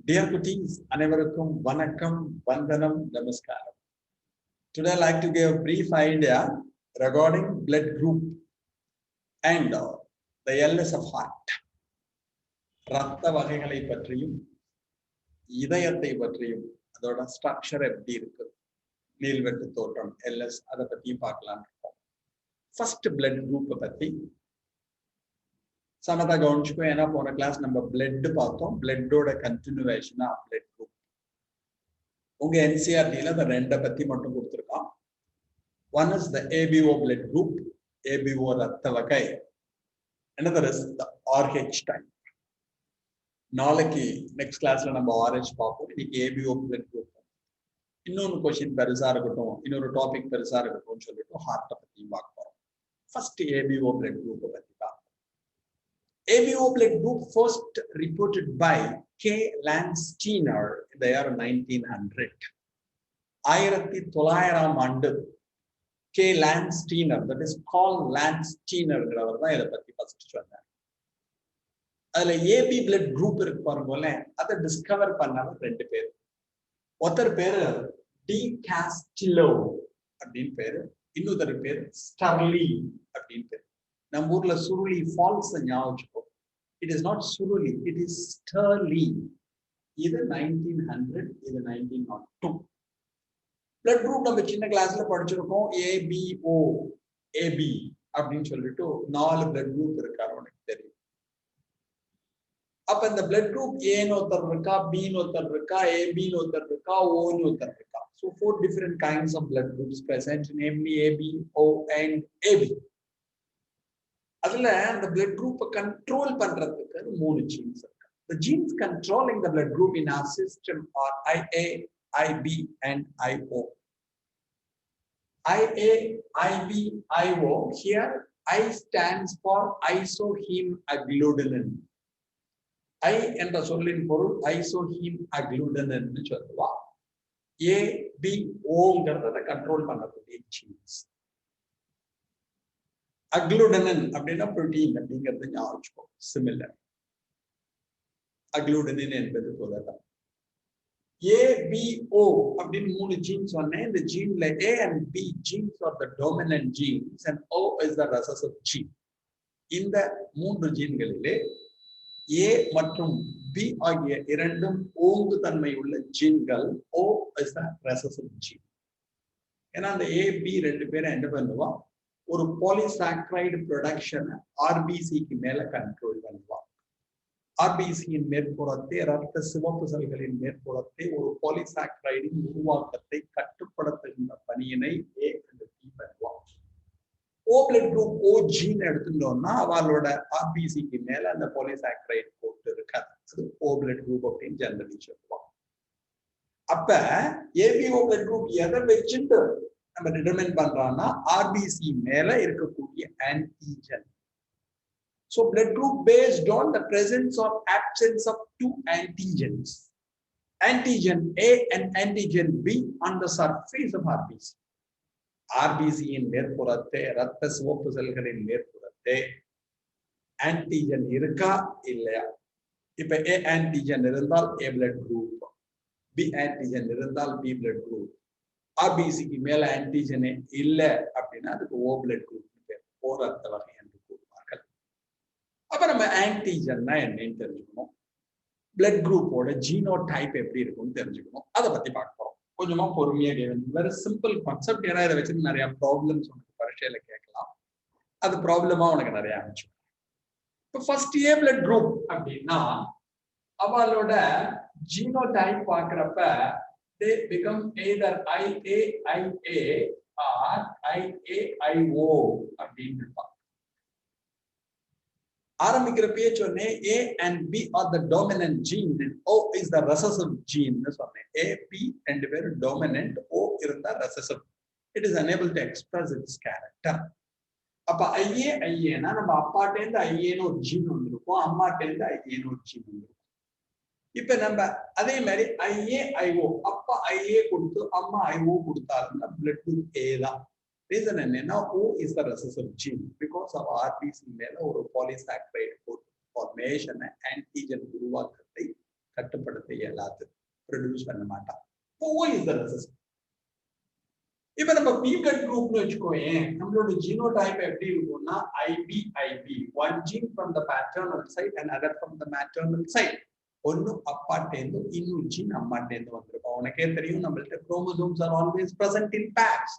Dear cuties, அனைவருக்கும் வணக்கம், வந்தனம், நமஸ்காரம். Today I like to give a brief idea regarding blood group and the illness of heart. ரத்த வகைகளை பற்றியும் இதயத்தை பற்றியும் அதோட ஸ்ட்ரக்சர் எப்படி இருக்கு, நீள்வெட்டு தோற்றம், எல்எஸ் அதை பத்தியும் பார்க்கலாம் இருக்கோம். ஃபர்ஸ்ட் பிளட் குரூப்பை பத்தி சமதா கவனிச்சுக்கோ. ஏன்னா போன கிளாஸ் நம்ம பிளட் பார்த்தோம், பிளட்டோட கண்டினியூவேஷனா பிளட் குரூப். உங்க என்சிஆர்டில அந்த ரெண்டை பத்தி மட்டும் கொடுத்துருக்கான். One is the ABO blood group, ABO ரத்த வகை. another is the RH type. நாளைக்கு நெக்ஸ்ட் கிளாஸ்ல நம்ம ஆர்ஹெச் பார்ப்போம். இன்னைக்கு ஏபிஓ பிளட் குரூப். இன்னொன்று கொஸ்டின் பெருசா இருக்கட்டும், இன்னொரு டாபிக் பெருசா இருக்கட்டும் சொல்லிட்டு ஹார்ட்டை பத்தியும் பார்க்க போறோம். ஃபர்ஸ்ட் ஏபிஓ பிளட் குரூப்பை பத்தி பார்ப்போம். ABO blood group first reported by K. Landsteiner in the year 1900. 1900 ஆண்டு K. Landsteiner, that is called Landsteiner ங்கிறவர் தான் இதை பத்தி ஃபர்ஸ்ட் சொன்னார். அதுல AB blood group இருக்கு பாருங்க, அதை டிஸ்கவர் பண்ணவர் ரெண்டு பேர். ஒருத்தர் பேரு டி காஸ்டிலோ அப்படின்னு பேரு, இன்னொரு பேரு ஸ்டர்லி அப்படின்னு பேரு. நம்ம ஊர்ல சுருளி ஃபால்ஸ் ஞாபகம். It is not Suruli, it is Sturley. இது 1900, இது 1902. Blood group நம்ம சின்ன கிளாஸ்ல படிச்சிருக்கோம். ABO, AB அப்படின்னு சொல்லிட்டு 4 blood group இருக்காரு, உனக்கு தெரியும். அப்ப இந்த blood group A ஒருத்தர் இருக்கா, B ஒருத்தர் இருக்கா, AB ஒருத்தர் இருக்கா, O ஒருத்தர் இருக்கா. So 4 different kinds of blood groups present, namely AB, O and AB. அதுல அந்த பிளட் குரூப்பை கண்ட்ரோல் பண்றதுக்கு 3 ஜீன்ஸ் இருக்கு. The genes controlling the blood group in our system are IA, IB and IO. IA, IB, IO. Here I stands for isohemagglutinin. I என்ற சொல்லின் பொருள் isohemagglutinin னு சொல்லுவா. A, B, Oங்கிறத கண்ட்ரோல் பண்ணக்கூடிய ஜீன்ஸ். அக்ளூடனின் அப்படின்னா புரோட்டீன் அப்படிங்கிறது ஞாபகம். சிமிலர் அக்ளூடனின் என்பது போலதான். ABO அப்படின்னு 3 ஜீன்ஸ் சொன்னேன். இந்த ஜீன்ல A and B genes are the dominant genes and O is the recessive gene. இந்த 3 ஜீன்களிலே A மற்றும் B ஆகிய இரண்டும் ஓங்கு தன்மை உள்ள ஜீன்கள். O is the recessive gene. ஏன்னா அந்த A, B ரெண்டு பேரும் என்ன பண்ணுவா, ஒரு பாலிசாக்கரைடு ப்ரொடக்ஷன் ஆர்பிசிக்கு மேல கண்ட்ரோல் பண்ணுவாங்க. ஆர்பிசியின் மேற்புறத்தை, ரத்த சிவப்பு செல்களின் மேற்புறத்தை ஒரு பாலிசாக்கரைடின் உருவாக்கத்தை கட்டுப்படுத்துகின்ற பணியினை A and B பண்ணுவாங்க. O blood group O gene எடுத்துட்டோம்னா அவளோட ஆர்பிசிக்கு மேல அந்த பாலிசாக்கரைடு போட்டு இருக்காது. அது O பிளட் குரூப் அப்படின்னு ஜெனரலி சொல்லுவாங்க. அப்ப ஏபிஓ பிளட் குரூப் எதை வச்சுட்டு நம்ம டிட்டர்மைன் பண்றான்னா ஆர்பிசி மேல இருக்கக்கூடிய antigen. So blood group based on the presence or absence of 2 antigens, antigen A and antigen B on the surface of RBC. RBC in மேற்புறத்தே, ரத்த சிவப்பு செல்களின் மேற்புறத்தே ஆன்டிஜன் இருக்கா இல்லையா? இப்ப A ஆன்டிஜன் இருந்தால் A blood group, B antigen இருந்தால் B blood group. ஆர்பிசிக்கு மேல ஆன்டிஜனே இல்ல அப்படின்னா அதுக்கு O பிளட் குரூப் பேர், O ரத்த வகை என்று கூறுவார்கள். அப்ப நம்ம ஆன்டிஜன்னா என்னன்னு தெரிஞ்சுக்கணும். பிளட் குரூப்போட ஜீனோ டைப் எப்படி இருக்கும்னு தெரிஞ்சுக்கணும். அதை பத்தி பார்க்க போறோம். கொஞ்சமா பொறுமையா கேட்கணும். Very simple concept. ஏன்னா இதை வச்சு நிறைய ப்ராப்ளம்ஸ் உனக்கு பரீட்சையில கேட்கலாம். அது ப்ராப்ளமா உனக்கு நிறைய ஆரம்பிச்சு. இப்போ ஃபர்ஸ்ட் A பிளட் குரூப் அப்படின்னா அவளோட ஜீனோ type பார்க்கிறப்ப they become either IA, IA or IA, IO அப்படின்னு இருப்பாங்க. ஆரம்பிக்கிறப்பே சொன்னேன் A and B are the dominant gene and O is the recessive gene னு சொன்னேன். A, B ரெண்டு பேரும் dominant, O இருந்தா recessive. It is unable to express its character. அப்ப IA, IAனா நம்ம அப்பாட்டேந்து ஐஏன்னு ஒரு ஜீன் வந்திருக்கும், அம்மாட்டேந்து ஐஏன்னு ஒரு ஜீன் வந்திருக்கும். இப்ப நம்ம அதே மாதிரி IA, IO, அப்பா IA கொடுத்து அம்மா IO கொடுத்தாருன்னா பிளட் குரூப் A தான். ரீசன் என்னன்னா O is the recessive gene because of RBC மேல ஒரு பாலிசாக்கரைடு ஃபார்மேஷன் ஆன்டிஜன் உருவாக்கத்தை கட்டுப்படுத்த இயலாது, ப்ரொடியூஸ் பண்ண மாட்டான். O is the recessive. இப்ப நம்ம B blood groupனு வச்சுக்கோயேன், நம்மளோட ஜீனோடைப் எப்படி இருக்கும்னா IB one gene from the paternal side and other from the maternal side. ஒன்னு அப்பாட்டேந்து இன்னொரு ஜீன் அம்மாட்டேந்து வந்திருக்கும். உனக்கே தெரியும், நம்மள்ட்ட chromosomes are always present in purse.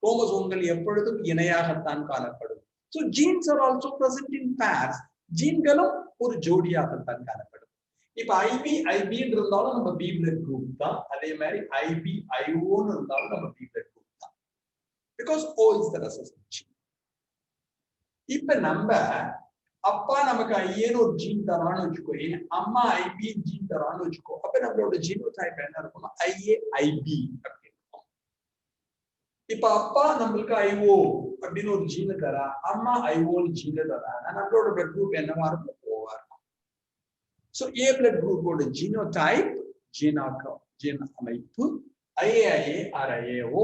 குரோமோசோம்கள் எப்பொழுதும் இணையாகத்தான் காணப்படும். So genes are also present in pairs. ஜீன்களும் ஒரு ஜோடியாகத்தான் காணப்படும். இப்ப IB இருந்தாலும் நம்ம B blood group தான். அதே மாதிரி IO இருந்தாலும் நம்ம B blood group தான். Because O is the recessive gene. இப்ப நம்ம அப்பா நமக்கு ஐஏன்னு ஒரு ஜீன் தரான்னு வச்சுக்கோ, அம்மா IB ஜீன் தரான்னு வச்சுக்கோ, அப்ப நம்மளோட ஜீனோடைப் என்ன இருக்கும்னா IAIB அப்படின்னு இருக்கும். இப்ப அப்பா நம்மளுக்கு IO அப்படின்னு ஒரு ஜீனை தரா, அம்மா IOன்னு ஜீனை தரா, நம்மளோட பிளட் குரூப் என்னவா இருக்கும்? ஓவா இருக்கும். சோ A பிளட் குரூப்போட ஜீனோடைப், ஜீன் அமைப்பு IAIA or IAO.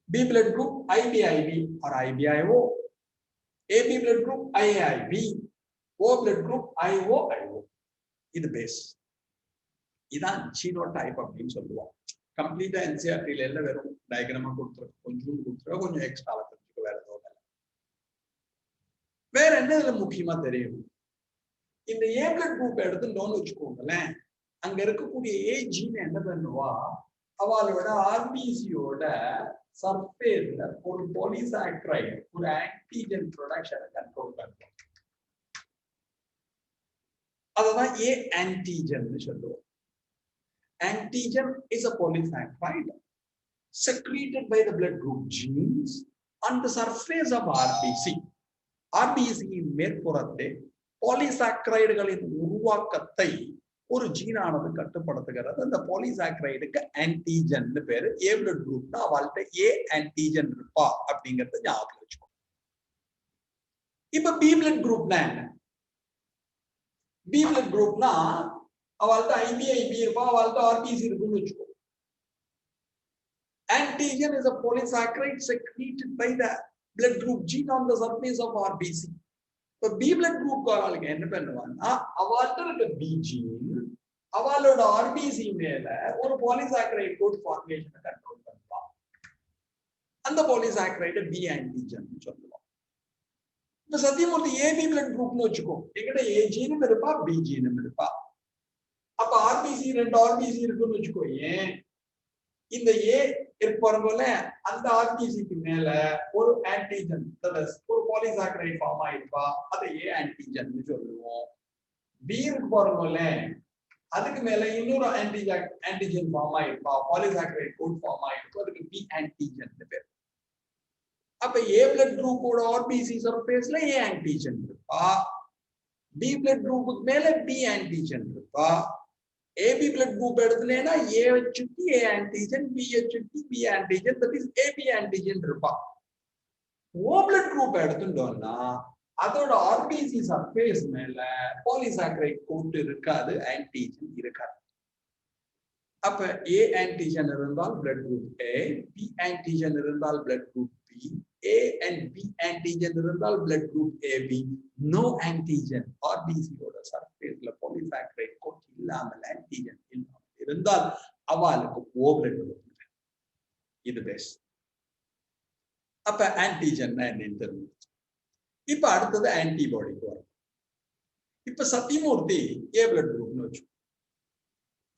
B blood group IBIB or IBIO. AB blood group IAIB. O blood group IOIO. இது பேஸ். இதான் ஜீனோடைப் அப்படின்னு சொல்லுவோம். கம்ப்ளீட்டா NCERT-ல எல்லாம் வெறும் டயகிராமா கொடுத்துருக்கு, கொஞ்சம் எக்ஸ்ட்ராவா தெரிஞ்சுக்க, வேற எதுவும் இல்லை. வேற என்ன இதுல முக்கியமா தெரியும்? இந்த A blood group எடுத்துட்டோம்னு வச்சுக்கோங்களேன், அங்க இருக்கக்கூடிய A ஜீன் என்ன பண்ணுவா, அவளோட RBC-யோட சர்ஃபேஸ்ல ஒரு பாலிசாக்கரைடு, ஒரு ஆன்டிஜன் ப்ரொடக்ஷனை கண்ட்ரோல் பண்ணும். அதுதான் A ஆன்டிஜன் சொல்லுவோம். Antigen is a polysaccharide secreted by the blood group genes on the surface of RBC. RBC இன் மேற்புறத்தே பாலிசாக்கரைடுகளின் உருவாக்கத்தை ஒரு ஜீனானது கட்டுப்படுத்துகிறது. அந்த பாலிசாக்கரைடுக்கு ஆன்டிஜன் பேரு. A blood group அவள்கிட்ட A ஆன்டிஜன் இருப்பா அப்படிங்கறத ஞாபகம் வச்சுக்கோ. இப்ப B blood groupனா என்ன? B blood groupனா அவள்கிட்ட IBIB இருப்பா, அவள்கிட்ட RBC இருக்குன்னு வச்சுக்கோ. Antigen is a polysaccharide secreted by the blood group gene on the surface of RBC. இப்ப B blood group காரங்களுக்கு என்ன பண்ணுவாங்கன்னா, அவள்கிட்ட இருக்க B gene அவளோட RBC மேல ஒரு polysaccharide கோட் ஃபார்மேஷனை கண்ட்ரோல் பண்ணுவா. அந்த polysaccharide B antigen சொல்லுவோம். இப்ப சத்தியமூர்த்தி AB blood groupனு வச்சுக்கோ, எங்கிட்ட A ஜீனும் இருப்பா, B ஜீனும் இருப்பா. அப்ப RBC ரெண்டு RBC இருக்குன்னு வச்சுக்கோ, ஏன் இந்த A இருப்பாருங்கல்ல, அந்த RBCக்கு மேல ஒரு ஆன்டிஜன், ஒரு பாலிசாக்கரைடு ஃபார்ம் ஆயிருப்பா, அதை A ஆன்டிஜன் சொல்லுவோம். B இருக்கு பாருங்கல்ல, அதுக்கு மேல இன்னொரு ஆன்டிஜன் ஃபார்ம் ஆயிருப்பா, பாலிசாக்கரைடு கோட் ஃபார்ம் ஆயிருப்பா, அதுக்கு B ஆன்டிஜன் பேர். அப்ப A blood குரூப்போட RBC சர்ஃபேஸ்ல A ஆன்டிஜன் இருப்பா, B blood குரூப்புக்கு மேல B ஆன்டிஜன் இருப்பா. AB blood group எடுத்துனேனா A சுத்தி A antigen, B சுத்தி B antigen, that is AB antigen இருப்பா. O blood group எடுத்துட்டோம்னா அதோட RBC சர்ஃபேஸ் மேல பாலிசாக்கரைடு கோட் இருக்காது, ஆன்டிஜன் இருக்காது. அப்ப A antigen இருந்தால் blood group A, B antigen இருந்தால் blood group B, A and B antigen இருந்தால் blood group AB. No antigen RBC ஓட சர்ஃபேஸ்ல பாலிசாக்கரைடு கோட் இல்லாமல் ஆன்டிஜன் இருந்தால் அவளுக்கு O blood group. இது பேஸ். அப்ப ஆன்டிஜன் என்னன்னு தெரியும். இப்ப அடுத்தது ஆன்டிபாடிக்கு வரும். இப்ப சத்தியமூர்த்தி A blood groupனு வச்சு,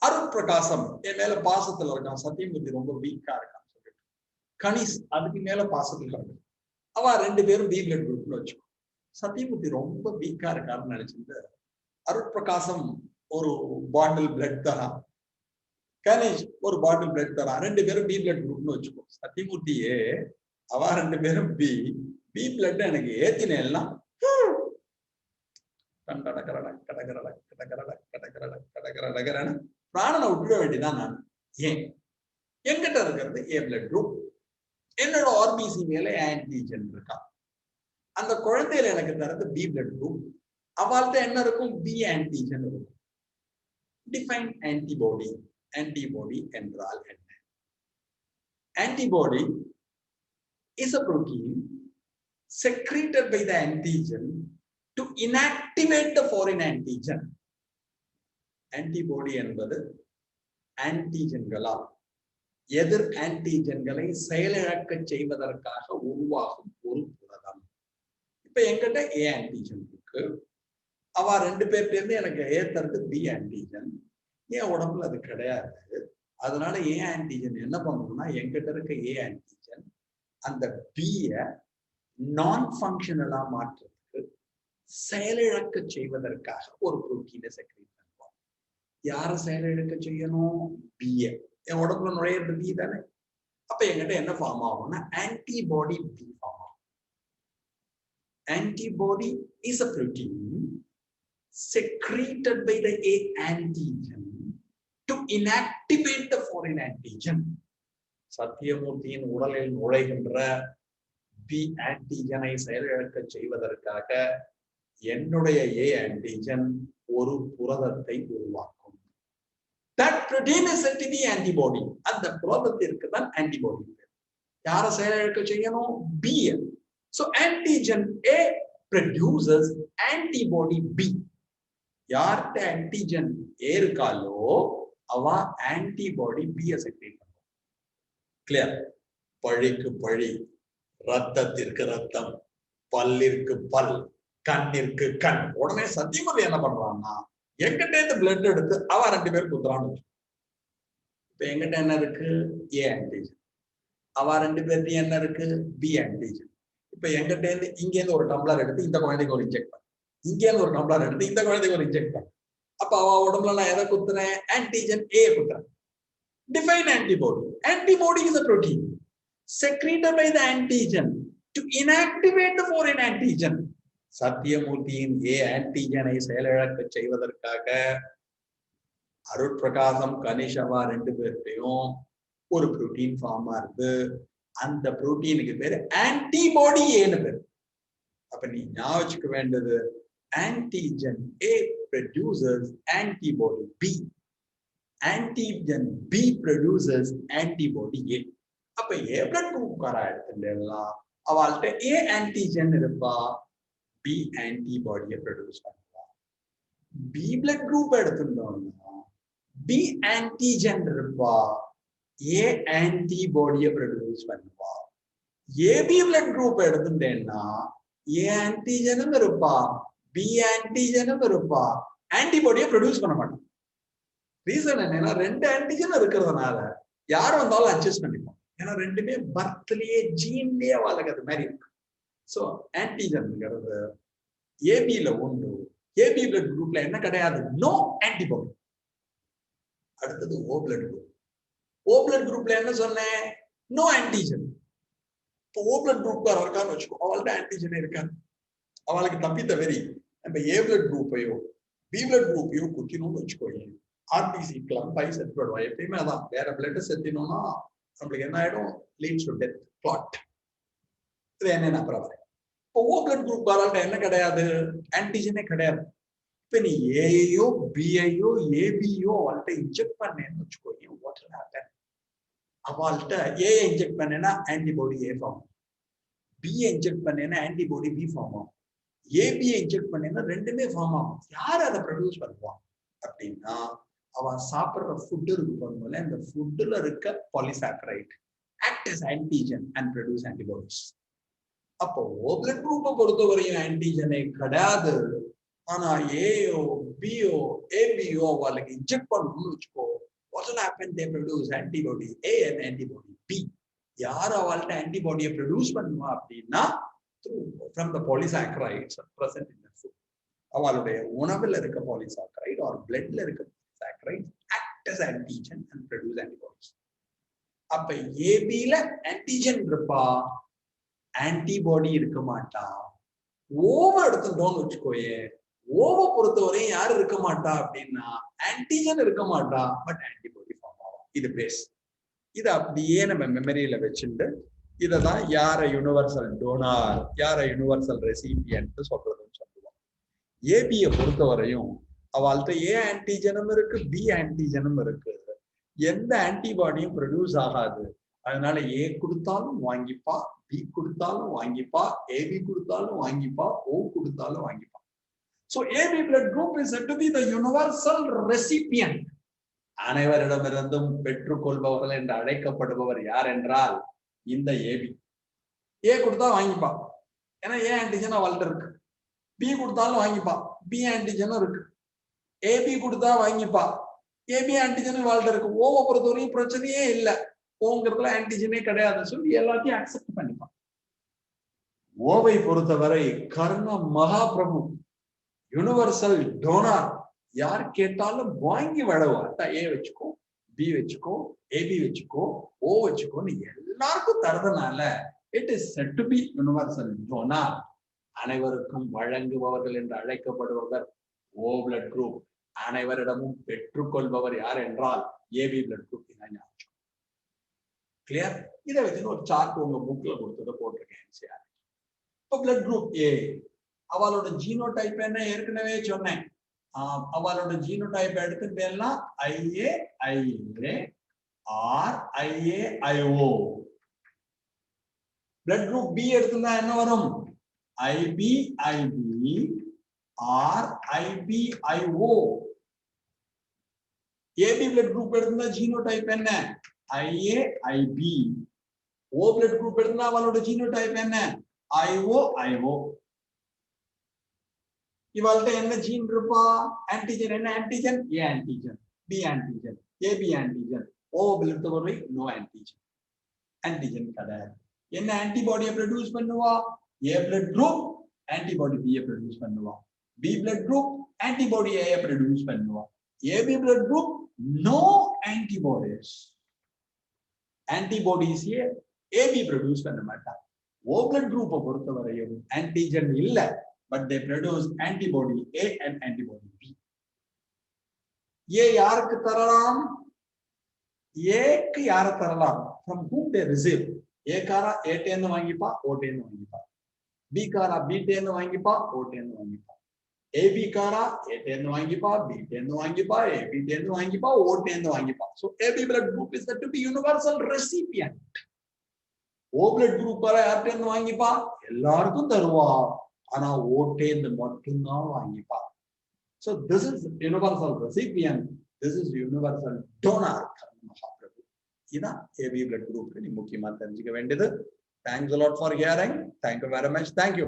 அருண் பிரகாசம் என் மேல பாசத்துல இருக்கான், சத்தியமூர்த்தி ரொம்ப வீக்கா இருக்கான் சொல்லிட்டு கணிஷ் அதுக்கு மேல பாசத்துல இருக்கான், அவ ரெண்டு பேரும் B blood groupனு வச்சு. சத்தியமூர்த்தி ரொம்ப வீக்கா இருக்காருன்னு நினைச்சிட்டு அருண் பிரகாசம் ஒரு பாட்டில் பிளட் தரான், கணேஷ் ஒரு பாட்டில் பிளட் தரான், ரெண்டு பேரும் B blood groupனு வச்சுக்கோ. சத்தியமூர்த்தியே அவ ரெண்டு பேரும் B blood எனக்கு ஏத்தினேன்னா பிராணனை விட்டுட வேண்டியதான். நான் ஏன் என்கிட்ட இருக்கிறது A blood group, என்னோட RBC மேல ஆன்டிஜன் இருக்கா, அந்த குழந்தையில எனக்கு தரது B blood group, அவள்கிட்ட என்ன இருக்கும்? B antigen இருக்கும். Define antibody. Antibody என்றால் என்ன? Antibody is a protein secreted by the antigen to inactivate the foreign antigen. Antibody என்பது ஆன்டிஜென்களால் எதிர் ஆன்டிஜென்களை செயலிழக்க செய்வதற்காக உருவாகும் ஒரு புரதம். இப்ப என்கிட்ட ஏ ஆன்டிஜன் இருக்கு, அவ ரெண்டு பேர்ல இருந்து எனக்கு ஏத்தறது பி ஆன்டிஜன். ஏன் உடம்புல அது கிடையாது. அதனால ஏ ஆன்டிஜன் என்ன பண்ணணும்னா, என்கிட்ட இருக்க ஏ ஆன்டிஜன் அந்த பிய நான் ஃபங்க்ஷனலா மாற்றுறதுக்கு செயலிழக்க செய்வதற்காக ஒரு புரோட்டீனை செக்ரேட் பண்ணுவோம். யாரை செயலிழக்க செய்யணும்? பிய. என் உடம்புல நுழையிறது பி தானே. அப்ப என்கிட்ட என்ன ஃபார்ம் ஆகும்னா ஆன்டிபாடி பி ஃபார்ம் ஆகும். Antibody is a protein secreted by the A antigen to inactivate the foreign antigen. சத்தியமூர்த்தியின் உடலில் நுழைகின்ற பி ஆன்டிஜனை செயலிழக்க செய்வதற்காக என்னுடைய ஏ ஆன்டிஜன் ஒரு புரதத்தை உருவாக்கும். That protein is said to be antibody. அந்த புரதத்திற்கு தான் ஆன்டிபாடி. யாரை செயலிழக்க செய்யணும்? B. So antigen A produces antibody B. யார்கிட்ட ஆன்டிஜன் ஏ இருக்காலோ அவ ஆன்டிபாடி B செக்ரேட் பண்ணும். கிளியர்? பழிக்கு பழி, ரத்தத்திற்கு ரத்தம், பல்லிற்கு பல், கண்ணிற்கு கண். உடனே சத்தியமூர்த்தி என்ன பண்றான்னா, எங்கிட்ட இருந்து பிளட் எடுத்து அவ ரெண்டு பேர் குத்துறான்னு. இப்ப எங்கிட்ட என்ன இருக்கு? A antigen. அவ ரெண்டு பேர்த்தையும் என்ன இருக்கு? B antigen. இப்ப எங்கிட்ட இருந்து இங்க இருந்து ஒரு டம்ளர் எடுத்து இந்த குழந்தைக்கு ஒரு இன்ஜெக்ட் பண்ண, இங்க இருந்து ஒரு டம்ளர் எடுத்து இந்த குழந்தைக்கு ஒரு இன்ஜெக்ட் பண்ண. அப்ப அவ உடம்புல நான் எதை குத்துறேன்? Antigen A குத்துறேன். Define antibody. Antibody is a protein secreted by the antigen to inactivate the foreign antigen. சத்தியமூர்த்தியின் ஏ ஆன்டிஜனை செயலிழக்க செய்வதற்காக அருட்பிரகாசம் கணேஷவா ரெண்டு பேர்த்தையும் ஒரு புரோட்டீன் ஃபார்மா இருக்கு. அந்த புரோட்டீனுக்கு பேரு ஆன்டிபாடி ஏன்னு பேரு. அப்ப நீ ஞாபகம் வச்சுக்க வேண்டியது, antigen A produces antibody B. Antigen B produces antibody A. அப்ப A blood group காரா எடுத்துட்டேன்லாம் அவள்கிட்ட A antigen இருப்பா, B antibody produce பண்ணுவா. B blood group எடுத்துட்டோம்னா B antigen இருப்பா, A antibody produce பண்ணுவா. AB blood group எடுத்துட்டேன்னா A antigen இருப்பா, B antigen இருப்பா, antibody produce பண்ண மாட்டாங்க. ரீசன் என்னன்னா, ரெண்டு ஆன்டிஜன் இருக்கிறதுனால யார் வந்தாலும் அட்ஜஸ்ட் பண்ணிப்போம். ஏன்னா ரெண்டுமே பர்த்லயே ஜீன்லயே வளர்க்கறது மாதிரி இருக்கு. ஸோ ஆன்டிஜன்ங்கிறது ஏபில உண்டு. ஏபி பிளட் குரூப்ல என்ன கிடையாது? No antibody. அடுத்தது O blood group. O blood குரூப்ல என்ன சொன்னேன்? No antigen. இப்போ ஓ பிளட் குரூப் இருக்கான்னு வச்சுக்கோ, அவள்கிட்ட ஆன்டிஜன் இருக்காது. அவளுக்கு தப்பி தவறி நம்ம ஏ பிளட் குரூப்பையோ பி பிளட் குரூப்பையோ குத்தினோம்னு வச்சுக்கோங்க, ஆர்பிசி கிளம்ப் ஆகி செத்து போயிடுவோம். எப்பயுமே அதான், வேற பிளட் செத்தினோம்னா நம்மளுக்கு என்ன ஆயிடும்? Leads to death, clot. இது என்ன பரவாயில்ல. இப்போ ஓ பிளட் குரூப் பாலாட்ட என்ன கிடையாது? ஆன்டிஜனே கிடையாது. இப்ப நீ ஏயோ பிஐயோ ஏபியோ அவள்கிட்ட இன்ஜெக்ட் பண்ணேன்னு வச்சுக்கோங்க, வாட் வில் ஹேப்பன்? அவள்கிட்ட ஏ இன்ஜெக்ட் பண்ணேன்னா antibody A form, B inject பண்ணேன்னா ஆன்டிபாடி பி ஃபார்ம் ஆகும், ஏபியை இன்ஜெக்ட் பண்ணேன்னா ரெண்டுமே ஃபார்ம் ஆகும். யார் அதை ப்ரொடியூஸ் பண்ணுவான் அப்படின்னா, அவன் சாப்பிடுற ஃபுட்டு இருக்கு போல, இந்த ஃபுட்டுல இருக்க polysaccharide act as antigen and produce antibodies. அப்போ ஓ பிளட் குரூப்பை பொறுத்தவரையும் ஆன்டிஜனே கிடையாது. ஆனா ஏயோ பியோ ஏபியோ அவளுக்கு இன்ஜெக்ட் பண்ணணும்னு வச்சுக்கோ, what will happen? They produce antibody A and antibody B. யார் அவள்கிட்ட ஆன்டிபாடியை ப்ரொடியூஸ் பண்ணுவா அப்படின்னா, from the polysaccharides present in the food. அவளுடைய உணவில் இருக்க பாலிசாக்கரைட் or bloodல இருக்க saccharide act as antigen and produce antibodies. அப்ப ஏபில ஆன்டிஜன் இருப்பா, ஆன்டிபாடி இருக்க மாட்டா. ஓவ எடுத்துட்டோம்னு வச்சுக்கோயே, ஓவ பொறுத்தவரையும் யாரு இருக்க மாட்டா அப்படின்னா ஆன்டிஜன் இருக்க மாட்டா, பட் ஆன்டிபாடி ஃபார்ம் ஆகும். இது பேஸ். இதை அப்படியே நம்ம மெமரியில வச்சுட்டு இததான் யார யூனிவர்சல் டோனார் யார யூனிவர்சல் ரெசிபியன்ட் சொல்றதுன்னு சொல்லுவோம். ஏபியை பொறுத்தவரையும் அவள்கிட்ட ஏ ஆன்டிஜனும் இருக்கு, பி ஆன்டிஜனும் இருக்கு. எந்த ஆன்டிபாடியும் ப்ரொடியூஸ் ஆகாது. அதனால ஏ கொடுத்தாலும் வாங்கிப்பா, பி கொடுத்தாலும் வாங்கிப்பா, ஏபி கொடுத்தாலும் வாங்கிப்பா, ஓ கொடுத்தாலும் வாங்கிப்பா. So AB blood group is said to be the universal recipient. அனைவரிடமிருந்தும் பெற்றுக்கொள்பவர்கள் என்று அழைக்கப்படுபவர் யார் என்றால் இந்த ஏபி. ஏ கொடுத்தா வாங்கிப்பா, ஏன்னா ஏ ஆன்டிஜன் அவள்கிட்ட இருக்கு. பி கொடுத்தாலும் வாங்கிப்பா, பி ஆன்டிஜனும் இருக்கு. ஏபி கொடுத்தா வாங்கிப்பா, ஏபி ஆன்டிஜன் வாழ்க்கை இருக்கு. ஓவை பொறுத்தவரைக்கும் பிரச்சனையே இல்லை, ஓங்கிறதுல ஆன்டிஜனே கிடையாதுன்னு சொல்லி எல்லாத்தையும் அக்செப்ட் பண்ணிப்பான். ஓவை பொறுத்தவரை கர்ண மகாபிரபு, யூனிவர்சல் டோனார், யார் கேட்டாலும் வாங்கி வளவாட்டா. ஏ வச்சுக்கோ, பி வச்சுக்கோ, ஏபி வச்சுக்கோ, ஓ வச்சுக்கோன்னு எல்லாருக்கும் தரதுனால it is said to be universal donor. அனைவருக்கும் வழங்குபவர்கள் என்று அழைக்கப்படுபவர் ஓ பிளட் குரூப். அனைவரிடமும் பெற்றுக்கொள்பவர் யார் என்றால் ஏபி பிளட் குரூப். கிளியர்? இதை வச்சு ஒரு சார்ட் உங்க புக்ல கொடுத்ததை போட்டிருக்கேன். இப்போ பிளட் குரூப் ஏ, அவளோட ஜீனோடைப் என்ன ஏற்கனவே சொன்னேன். அவளோட ஜீனோடைப் எடுத்துட்டேன்னா IA IA R IA IO. Blood group B எடுத்துட்டா என்ன வரும்? IB IB R IB IO. AB blood group எடுத்துட்டா ஜீனோடைப் என்ன? IA IB. O blood group எடுத்துட்டா அவளோட ஜீனோடைப் என்ன? IO IO. இவாள்கிட்ட என்ன ஜீன் இருப்பா? ஆன்டிஜன். என்ன antigen? A antigen, B antigen, AB antigen. O blood வரை நோ ஆன்டிஜன், ஆன்டிஜன் கிடையாது. என்ன ஆன்டிபாடியை ப்ரொடியூஸ் பண்ணுவா? A blood group antibody B produce பண்ணுவா, B blood group antibody A produce பண்ணுவா, AB blood group no antibodies, antibodies AB produce பண்ண மாட்டாங்க. ஓ blood குரூப்பை பொறுத்தவரையும் ஆன்டிஜன் இல்லை, but they produce antibody A and antibody B. A யாருக்கு தரலாம்? A க்கு யார தரலாம்? From whom they receive. A காரா A டேந்து வாங்கிப்பா, O டேந்து வாங்கிப்பா. B காரா B டேந்து வாங்கிப்பா, O டேந்து வாங்கிப்பா. AB காரா A டேந்து வாங்கிப்பா, B டேந்து வாங்கிப்பா, AB டேந்து வாங்கிப்பா, O டேந்து வாங்கிப்பா. So AB blood group is said to be universal recipient. O blood group காரா யார் டேந்து வாங்கிப்பா? எல்லாருக்கும் தருவா, ஆனா ஓட்டேந்து மட்டும்தான் வாங்கிப்பா. So this is universal recipient, this is universal donor. Mahaprabhu. இதான் AB blood group நீ முக்கியமா தெரிஞ்சுக்க வேண்டியது. Thanks a lot for hearing. Thank you very much. Thank you.